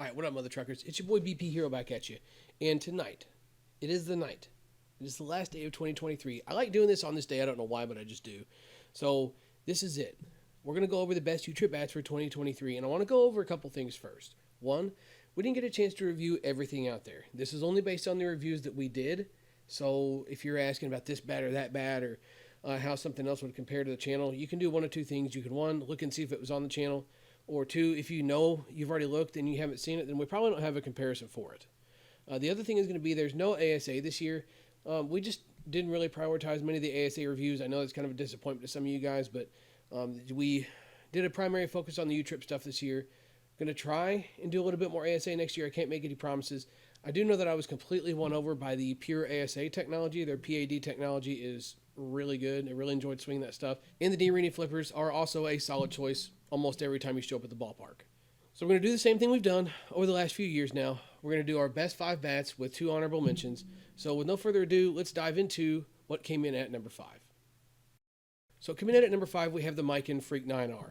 All right, what up, mother truckers? It's your boy BP Hero back at you. And tonight, it is the night. It is the last day of 2023. I like doing this on this day. I don't know why, but I just do. So this is it. We're going to go over the best U-Trip bats for 2023. And I want to go over a couple things first. One, we didn't get a chance to review everything out there. This is only based on the reviews that we did. So if you're asking about this bat or that bat or how something else would compare to the channel, you can do one of two things. You can, one, look and see if it was on the channel. Or two, if you know you've already looked and you haven't seen it, then we probably don't have a comparison for it. The other thing is going to be there's no ASA this year. We just didn't really prioritize many of the ASA reviews. I know it's kind of a disappointment to some of you guys, but we did a primary focus on the U-Trip stuff this year. Going to try and do a little bit more ASA next year. I can't make any promises. I do know that I was completely won over by the pure ASA technology. Their PAD technology is really good. I really enjoyed swinging that stuff. And the D-Rini flippers are also a solid choice almost every time you show up at the ballpark. So we're going to do the same thing we've done over the last few years now. We're going to do our best 5 bats with 2 honorable mentions. So with no further ado, let's dive into what came in at number 5. So coming in at number 5, we have the Mikan Freak 9R.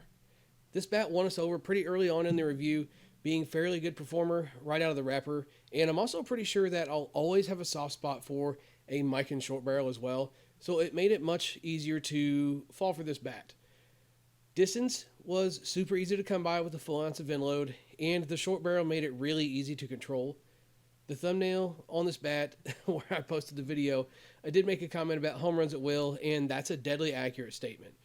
This bat won us over pretty early on in the review, being a fairly good performer right out of the wrapper. And I'm also pretty sure that I'll always have a soft spot for a Mikan short barrel as well. So it made it much easier to fall for this bat. Distance was super easy to come by with a full ounce of end load, and the short barrel made it really easy to control. The thumbnail on this bat, where I posted the video, I did make a comment about home runs at will, and that's a deadly accurate statement.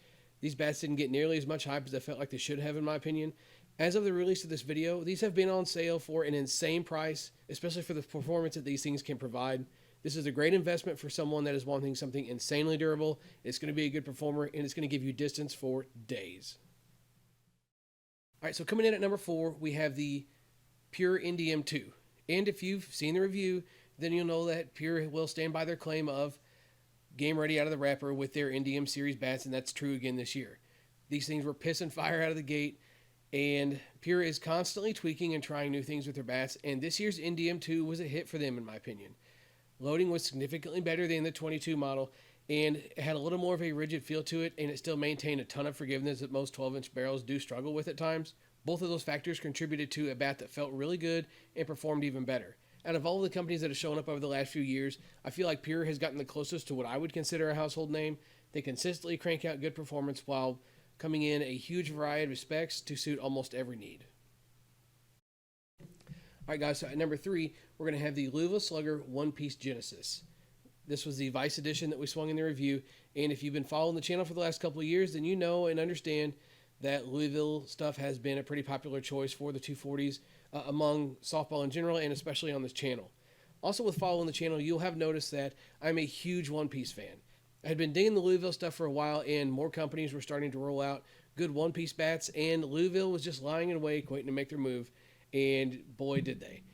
These bats didn't get nearly as much hype as I felt like they should have, in my opinion. As of the release of this video, these have been on sale for an insane price, especially for the performance that these things can provide. This is a great investment for someone that is wanting something insanely durable. It's going to be a good performer, and it's going to give you distance for days. All right, so coming in at number 4, we have the Pure NDM2. And if you've seen the review, then you'll know that Pure will stand by their claim of game ready out of the wrapper with their NDM series bats, and that's true again this year. These things were piss and fire out of the gate, and Pure is constantly tweaking and trying new things with their bats, and this year's NDM2 was a hit for them, in my opinion. Loading was significantly better than the 22 model, and it had a little more of a rigid feel to it, and it still maintained a ton of forgiveness that most 12-inch barrels do struggle with at times. Both of those factors contributed to a bat that felt really good and performed even better. Out of all the companies that have shown up over the last few years, I feel like Pure has gotten the closest to what I would consider a household name. They consistently crank out good performance while coming in a huge variety of specs to suit almost every need. All right, guys, so at number 3, we're going to have the Louisa Slugger One-Piece Genesis. This was the Vice edition that we swung in the review, and if you've been following the channel for the last couple of years, then you know and understand that Louisville stuff has been a pretty popular choice for the 240s among softball in general, and especially on this channel. Also, with following the channel, you'll have noticed that I'm a huge One-Piece fan. I had been digging the Louisville stuff for a while, and more companies were starting to roll out good One-Piece bats, and Louisville was just lying in wait, waiting to make their move. And boy, did they.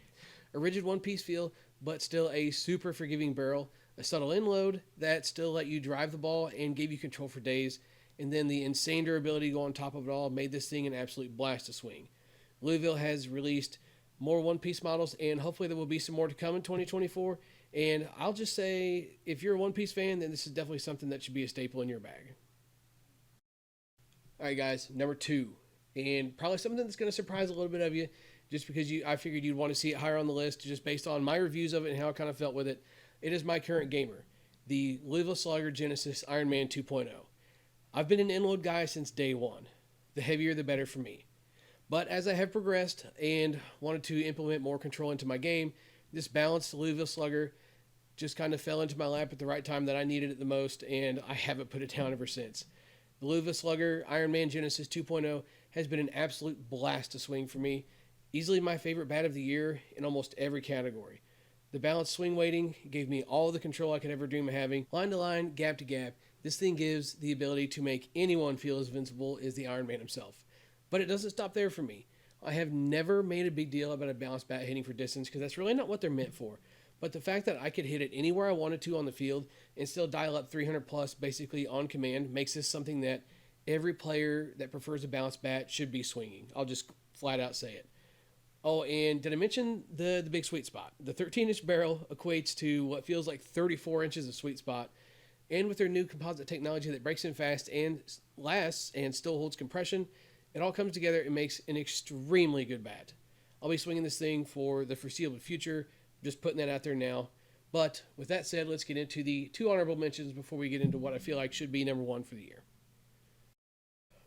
A rigid one-piece feel, but still a super forgiving barrel, a subtle end load that still let you drive the ball and gave you control for days, and then the insane durability to go on top of it all made this thing an absolute blast to swing. Louisville has released more one-piece models, and hopefully there will be some more to come in 2024, and I'll just say, if you're a one-piece fan, then this is definitely something that should be a staple in your bag. All right, guys, number 2, and probably something that's going to surprise a little bit of you, just because I figured you'd want to see it higher on the list, just based on my reviews of it and how I kind of felt with it. It is my current gamer, the Louisa Slugger Genesis Ironman 2.0. I've been an end-load guy since day one. The heavier, the better for me. But as I have progressed and wanted to implement more control into my game, this balanced Louisa Slugger just kind of fell into my lap at the right time that I needed it the most, and I haven't put it down ever since. The Louisa Slugger Ironman Genesis 2.0 has been an absolute blast to swing for me. Easily my favorite bat of the year in almost every category. The balanced swing weighting gave me all the control I could ever dream of having. Line to line, gap to gap, this thing gives the ability to make anyone feel as invincible as the Iron Man himself. But it doesn't stop there for me. I have never made a big deal about a balanced bat hitting for distance because that's really not what they're meant for. But the fact that I could hit it anywhere I wanted to on the field and still dial up 300 plus basically on command makes this something that every player that prefers a balanced bat should be swinging. I'll just flat out say it. Oh, and did I mention the big sweet spot? The 13-inch barrel equates to what feels like 34 inches of sweet spot. And with their new composite technology that breaks in fast and lasts and still holds compression, it all comes together and makes an extremely good bat. I'll be swinging this thing for the foreseeable future. Just putting that out there now. But with that said, let's get into the 2 honorable mentions before we get into what I feel like should be number 1 for the year.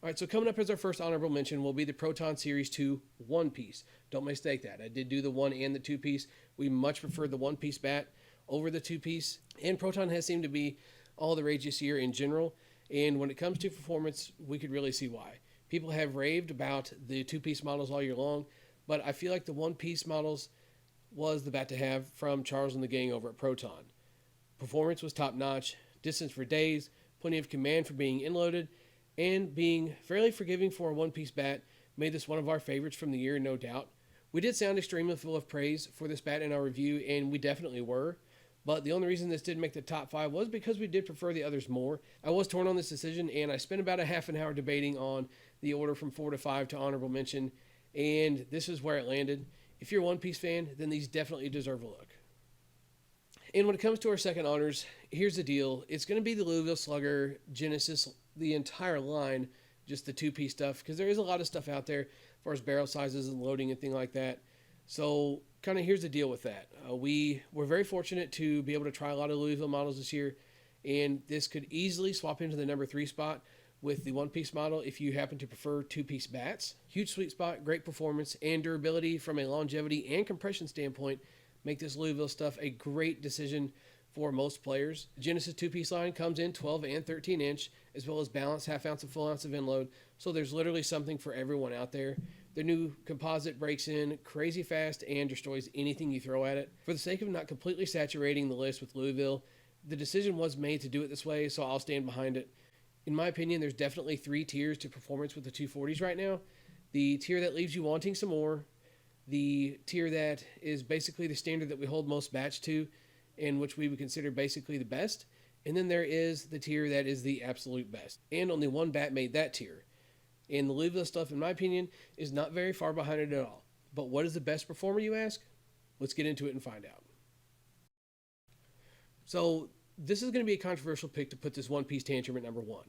All right, so coming up as our first honorable mention will be the Proton Series 2 one-piece. Don't mistake that. I did do the 1 and the 2-piece. We much prefer the one-piece bat over the 2-piece. And Proton has seemed to be all the rage this year in general. And when it comes to performance, we could really see why. People have raved about the 2-piece models all year long, but I feel like the one-piece models was the bat to have from Charles and the gang over at Proton. Performance was top-notch, distance for days, plenty of command for being inloaded, and being fairly forgiving for a one-piece bat made this one of our favorites from the year, no doubt. We did sound extremely full of praise for this bat in our review, and we definitely were. But the only reason this didn't make the top 5 was because we did prefer the others more. I was torn on this decision, and I spent about a half an hour debating on the order from 4 to 5 to honorable mention, and this is where it landed. If you're a one-piece fan, then these definitely deserve a look. And when it comes to our second honors, here's the deal. It's going to be the Louisa Slugger Genesis, the entire line, just the 2-piece stuff, because there is a lot of stuff out there as far as barrel sizes and loading and things like that. So kind of here's the deal with that. We were very fortunate to be able to try a lot of Louisville models this year, and this could easily swap into the number 3 spot with the one-piece model if you happen to prefer 2-piece bats. Huge sweet spot, great performance, and durability from a longevity and compression standpoint make this Louisville stuff a great decision for most players. The Genesis 2-piece line comes in 12 and 13 inch, as well as balanced half ounce and full ounce of inload, so there's literally something for everyone out there. The new composite breaks in crazy fast and destroys anything you throw at it. For the sake of not completely saturating the list with Louisville, the decision was made to do it this way, so I'll stand behind it. In my opinion, there's definitely 3 tiers to performance with the 240s right now. The tier that leaves you wanting some more, the tier that is basically the standard that we hold most bats to, and which we would consider basically the best, and then there is the tier that is the absolute best. And only one bat made that tier. And the Louisville stuff, in my opinion, is not very far behind it at all. But what is the best performer, you ask? Let's get into it and find out. So this is going to be a controversial pick to put this one-piece tantrum at number 1.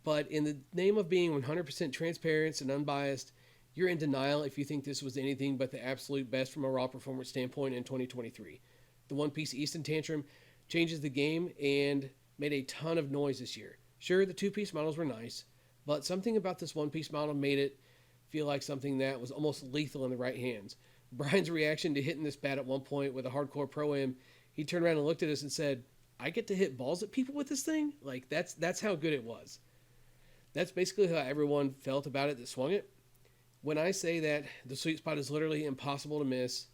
But in the name of being 100% transparent and unbiased, you're in denial if you think this was anything but the absolute best from a raw performance standpoint in 2023. The one-piece Easton tantrum changes the game and made a ton of noise this year. Sure, the 2-piece models were nice, but something about this one-piece model made it feel like something that was almost lethal in the right hands. Brian's reaction to hitting this bat at one point with a hardcore pro-am, he turned around and looked at us and said, "I get to hit balls at people with this thing?" Like, that's how good it was. That's basically how everyone felt about it that swung it. When I say that the sweet spot is literally impossible to miss,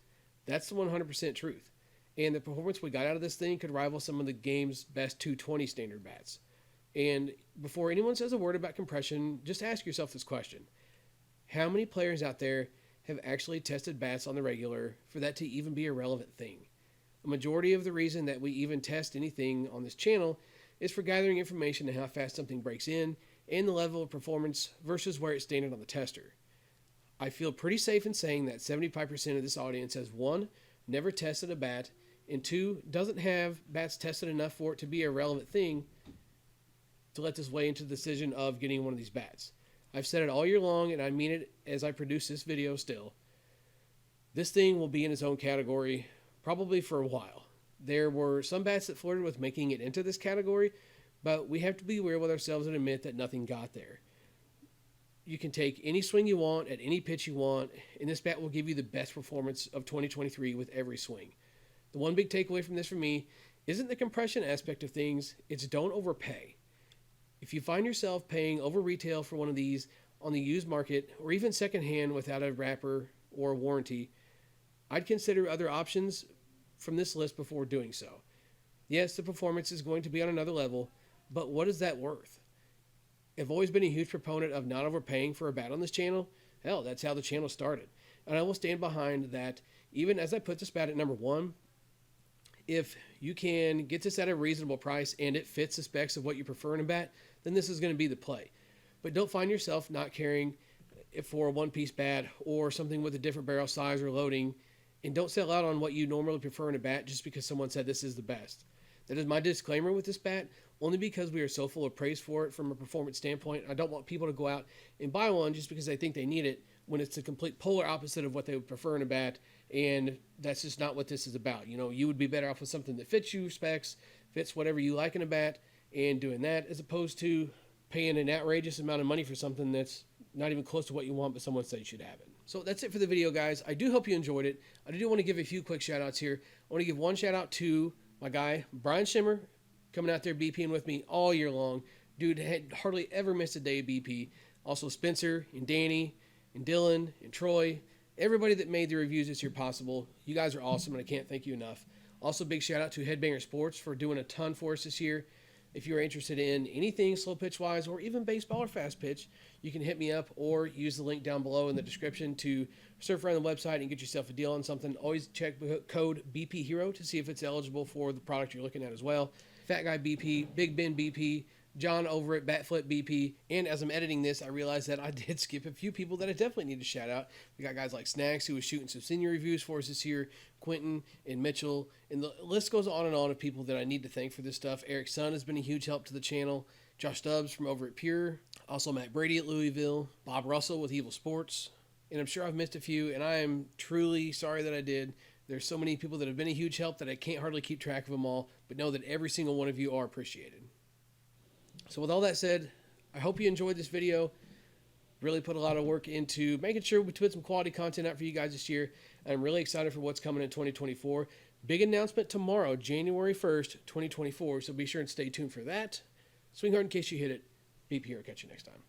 that's the 100% truth. And the performance we got out of this thing could rival some of the game's best 220 standard bats. And before anyone says a word about compression, just ask yourself this question. How many players out there have actually tested bats on the regular for that to even be a relevant thing? A majority of the reason that we even test anything on this channel is for gathering information on how fast something breaks in and the level of performance versus where it's standard on the tester. I feel pretty safe in saying that 75% of this audience has 1, never tested a bat, and 2, doesn't have bats tested enough for it to be a relevant thing to let this weigh into the decision of getting one of these bats. I've said it all year long, and I mean it as I produce this video still. This thing will be in its own category probably for a while. There were some bats that flirted with making it into this category, but we have to be real with ourselves and admit that nothing got there. You can take any swing you want at any pitch you want, and this bat will give you the best performance of 2023 with every swing. The one big takeaway from this for me isn't the compression aspect of things, it's don't overpay. If you find yourself paying over retail for one of these on the used market or even secondhand without a wrapper or a warranty, I'd consider other options from this list before doing so. Yes, the performance is going to be on another level, but what is that worth? I've always been a huge proponent of not overpaying for a bat on this channel. Hell, that's how the channel started. And I will stand behind that even as I put this bat at number 1. If you can get this at a reasonable price and it fits the specs of what you prefer in a bat, then this is going to be the play. But don't find yourself not caring for a one-piece bat or something with a different barrel size or loading, and don't sell out on what you normally prefer in a bat just because someone said this is the best. That is my disclaimer with this bat, only because we are so full of praise for it from a performance standpoint. I don't want people to go out and buy one just because they think they need it when it's the complete polar opposite of what they would prefer in a bat. And that's just not what this is about. You know, you would be better off with something that fits you specs, fits whatever you like in a bat, and doing that as opposed to paying an outrageous amount of money for something that's not even close to what you want, but someone said you should have it. So that's it for the video, guys. I do hope you enjoyed it. I do want to give a few quick shout outs here. I want to give one shout out to my guy, Brian Shimmer, coming out there BPing with me all year long. Dude had hardly ever missed a day of BP. Also Spencer and Danny and Dylan and Troy, everybody that made the reviews this year possible. You guys are awesome, and I can't thank you enough. Also, big shout out to Headbanger Sports for doing a ton for us this year. If you're interested in anything slow pitch wise or even baseball or fast pitch, you can hit me up or use the link down below in the description to surf around the website and get yourself a deal on something. Always check code BP Hero to see if it's eligible for the product you're looking at as well. Fat Guy BP, Big Ben BP, John over at Batflip BP. And as I'm editing this, I realized that I did skip a few people that I definitely need to shout out. We got guys like Snacks, who was shooting some senior reviews for us this year, Quentin and Mitchell, and the list goes on and on of people that I need to thank for this stuff. Eric Sun has been a huge help to the channel. Josh Stubbs from over at Pure. Also Matt Brady at Louisville. Bob Russell with Evil Sports. And I'm sure I've missed a few, and I am truly sorry that I did. There's so many people that have been a huge help that I can't hardly keep track of them all, but know that every single one of you are appreciated. So with all that said, I hope you enjoyed this video. Really put a lot of work into making sure we put some quality content out for you guys this year. I'm really excited for what's coming in 2024. Big announcement tomorrow, January 1st, 2024. So be sure and stay tuned for that. Swing hard in case you hit it. BP Hero. Catch you next time.